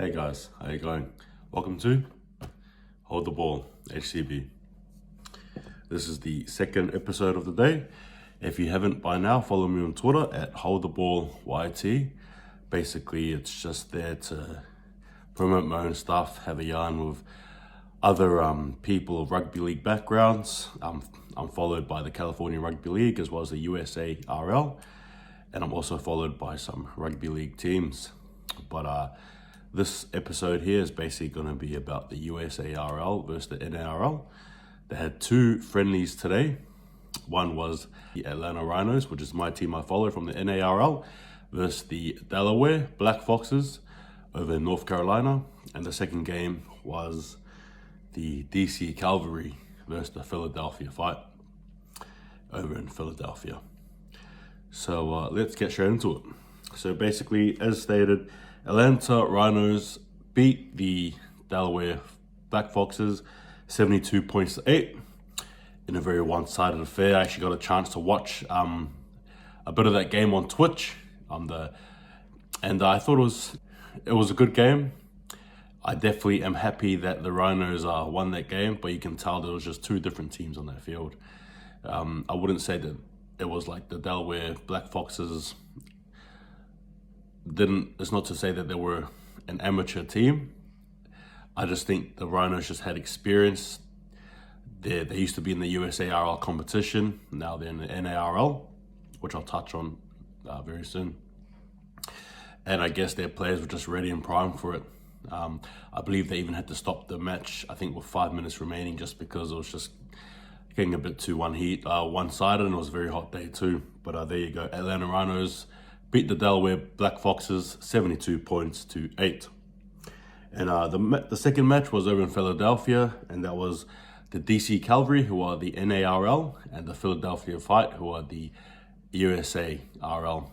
Hey guys, how you going? Welcome to Hold the Ball, HCB. This is the second episode of the day. If you haven't by now, follow me on Twitter at HoldTheBallYT. Basically, it's just there to promote my own stuff, have a yarn with other people of rugby league backgrounds. I'm followed by the California Rugby League as well as the USARL, and I'm also followed by some rugby league teams. But this episode here is basically going to be about the USARL versus the NARL. They had two friendlies today. One was the Atlanta Rhinos, which is my team I follow from the NARL, versus the Delaware Black Foxes over in North Carolina. And the second game was the DC Cavalry versus the Philadelphia Fight over in Philadelphia. So let's get straight into it. So basically, as stated, Atlanta Rhinos beat the Delaware Black Foxes 72 points to 8 in a very one-sided affair. I actually got a chance to watch a bit of that game on Twitch, and I thought it was a good game. I definitely am happy that the Rhinos won that game, but you can tell there was just two different teams on that field. I wouldn't say that it was like the Delaware Black Foxes it's not to say that they were an amateur team. I just think the Rhinos just had experience. They used to be in the USARL competition. Now they're in the NARL, which I'll touch on very soon. And I guess their players were just ready and primed for it. I believe they even had to stop the match, I think with 5 minutes remaining, just because it was just getting a bit too one-sided, and it was a very hot day too. But there you go. Atlanta Rhinos beat the Delaware Black Foxes 72 points to 8. And the second match was over in Philadelphia, and that was the DC Cavalry, who are the NARL, and the Philadelphia Fight, who are the USARL.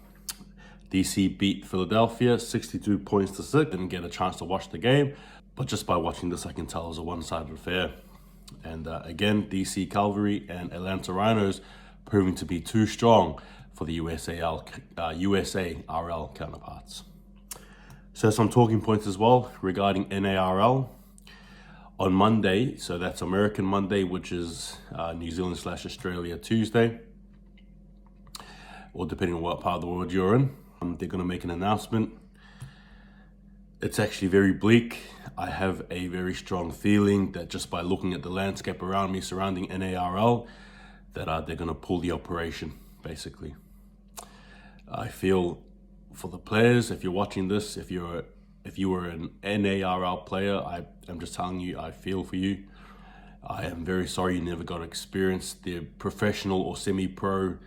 DC beat Philadelphia 62 points to 6. Didn't get a chance to watch the game, but just by watching this, I can tell it was a one-sided affair. And again, DC Cavalry and Atlanta Rhinos proving to be too strong for the USARL counterparts. So some talking points as well regarding NARL. On Monday, so that's American Monday, which is New Zealand/Australia Tuesday, or depending on what part of the world you're in, they're going to make an announcement. It's actually very bleak. I have a very strong feeling that just by looking at the landscape around me surrounding NARL, that they're going to pull the operation, basically. I feel for the players, if you're watching this, if you were an NARL player, I'm just telling you, I feel for you. I am very sorry you never got to experience the professional or semi-pro,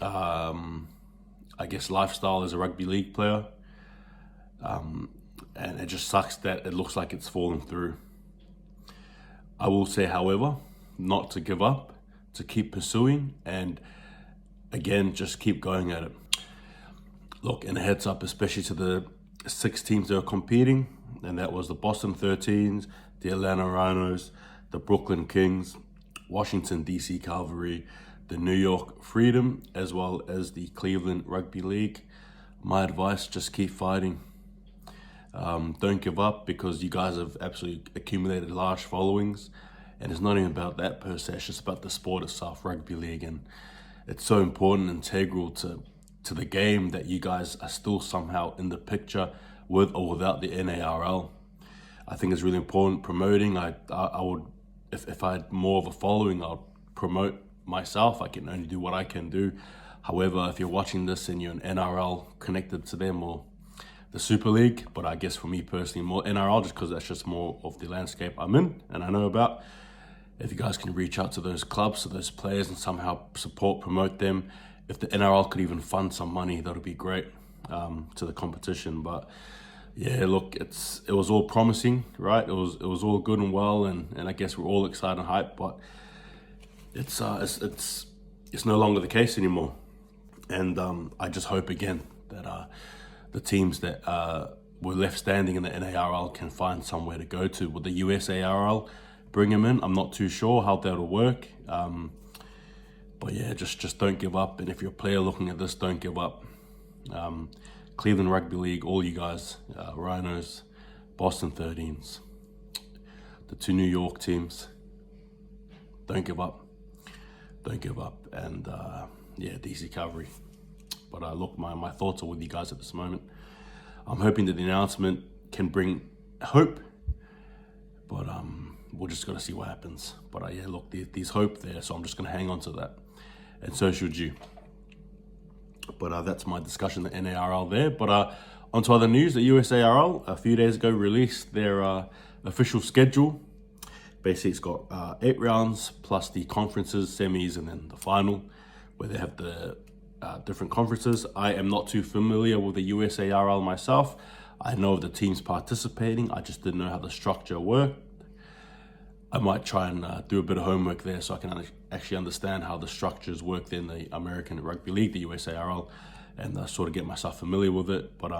I guess, lifestyle as a rugby league player. And it just sucks that it looks like it's fallen through. I will say, however, not to give up, to keep pursuing, and again, just keep going at it. Look, and a heads up, especially to the 6 teams that are competing, and that was the Boston 13s, the Atlanta Rhinos, the Brooklyn Kings, Washington DC Cavalry, the New York Freedom, as well as the Cleveland Rugby League. My advice, just keep fighting. Don't give up, because you guys have absolutely accumulated large followings, and it's not even about that per se, it's just about the sport itself, rugby league, and it's so important and integral to the game that you guys are still somehow in the picture with or without the NARL. I think it's really important promoting. I would, if I had more of a following, I'd promote myself. I can only do what I can do. However, if you're watching this and you're an NRL connected to them or the Super League, but I guess for me personally, more NRL, just because that's just more of the landscape I'm in and I know about. If you guys can reach out to those clubs, to those players, and somehow support, promote them. If the NRL could even fund some money, that would be great to the competition. But yeah, look, it was all promising, right? It was all good and well, and I guess we're all excited and hyped, but it's no longer the case anymore. And I just hope again that the teams that were left standing in the NARL can find somewhere to go to. With the USARL bring them in, I'm not too sure how that'll work. But yeah, just don't give up. And if you're a player looking at this, don't give up. Cleveland Rugby League, all you guys, Rhinos, Boston 13s, the 2 New York teams, don't give up. Don't give up. And yeah, DC Cavalry. But look, my thoughts are with you guys at this moment. I'm hoping that the announcement can bring hope, but we're just got to see what happens. But yeah, look, there's hope there, so I'm just going to hang on to that. And so should you. But that's my discussion, the NARL there. But on to other news, the USARL a few days ago released their official schedule. Basically, it's got 8 rounds plus the conferences, semis, and then the final, where they have the different conferences. I am not too familiar with the USARL myself. I know of the teams participating. I just didn't know how the structure worked. I might try and do a bit of homework there so I can actually understand how the structures work in the American Rugby League, the USARL, and sort of get myself familiar with it. But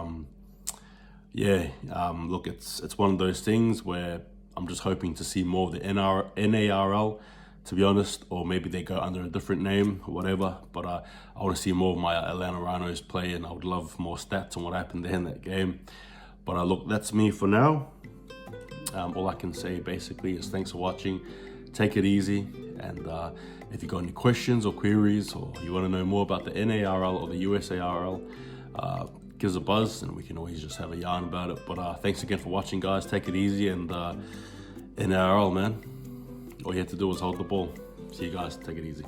yeah, look, it's one of those things where I'm just hoping to see more of the NARL, to be honest, or maybe they go under a different name or whatever. But I want to see more of my Atlanta Rhinos play, and I would love more stats on what happened there in that game. But look, that's me for now. All I can say basically is thanks for watching. Take it easy, and if you got any questions or queries, or you want to know more about the NARL or the USARL, give us a buzz and we can always just have a yarn about it. But thanks again for watching, guys. Take it easy, and NARL, man, all you have to do is hold the ball. See you guys. Take it easy.